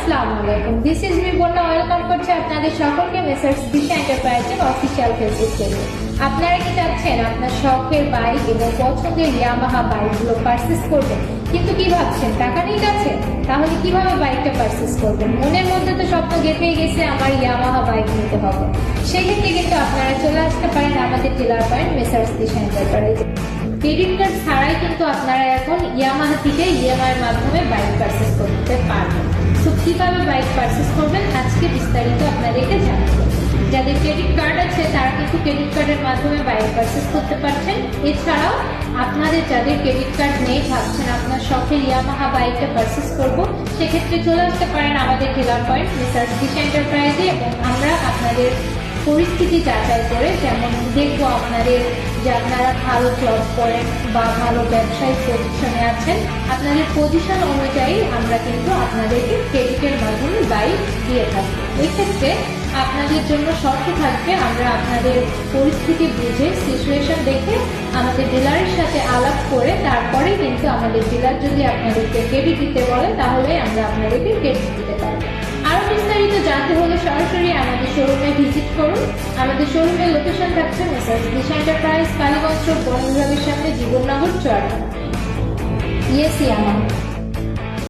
আসসালামু আলাইকুম, this is me বন্যা। ওয়েলকাম করছি আপনাদের সকলকে মেসার্স দিশা এন্টারপ্রাইজের অফিসিয়াল ফেসবুক পেজে। আপনারা কি চাচ্ছেন আপনার শখের বাইক এবং পছন্দের ইয়ামাহা বাইকগুলো পারচেস করবেন, কিন্তু কি ভাবছেন টাকা নেই কাছে? তাহলে কিভাবে বাইকটা পারচেস করবেন? মনের মধ্যে তো স্বপ্ন গেঁথেই গেছে আমার ইয়ামাহা বাইক নিতে হবে। সেক্ষেত্রে কিন্তু আপনারা চলে আসতে পারেন আমাদের ডিলার পয়েন্ট মেসার্স দিশা এন্টারপ্রাইজে। ক্রেডিট কার্ড ছাড়াই কিন্তু আপনারা এখন ইয়ামাহা থেকে ইএমআই এর মাধ্যমে বাইক পারচেস করতে পারবেন। তো কিভাবে বাইক পারচেস করবেন আজকে বিস্তারিত আপনাদেরকে জানাবো। যাদের ক্রেডিট কার্ড আছে তারা কিন্তু ক্রেডিট কার্ডের মাধ্যমে বাইক পারচেস করতে পারছেন। এছাড়াও আপনাদের যাদের ক্রেডিট কার্ড নেই, ভাবছেন আপনার শখের ইয়ামাহা বাইকটা পারচেস করব, সেক্ষেত্রে চলে আসতে পারেন আমাদের ডিলার পয়েন্ট মেসার্স দিশা এন্টারপ্রাইজে এবং আমরা আপনাদের পরিস্থিতি যাচাই করে, যেমন দেখবো আপনাদের যে আপনারা ভালো জব করেন বা ভালো ব্যবসায়িক পজিশনে আছেন, আপনাদের পজিশন অনুযায়ী আমরা কিন্তু আপনাদেরকে ক্রেডিটের মাধ্যমে বাইক দিয়ে থাকি। এক্ষেত্রে আপনাদের জন্য শর্ত থাকবে, আমরা আপনাদের পরিস্থিতি বুঝে সিচুয়েশন দেখে আমাদের ডিলারের সাথে আলাপ করে তারপরে কিন্তু আমাদের ডিলার যদি আপনাদেরকে ক্রেডিট দিতে বলে তাহলে আমরা আপনাদেরকে ক্রেডিট দিতে পারবো। আরো বিস্তারিত জানতে হলে সরাসরি আমাদের শোরুমে ভিজিট করুন। আমাদের শোরুমের লোকেশন থাকছে মেসার্স দিশা এন্টারপ্রাইজ, কালীগঞ্জ রোড, বন বিভাগের সামনে, জীবননগর, চুয়াডাঙ্গা। Yes Yamaha.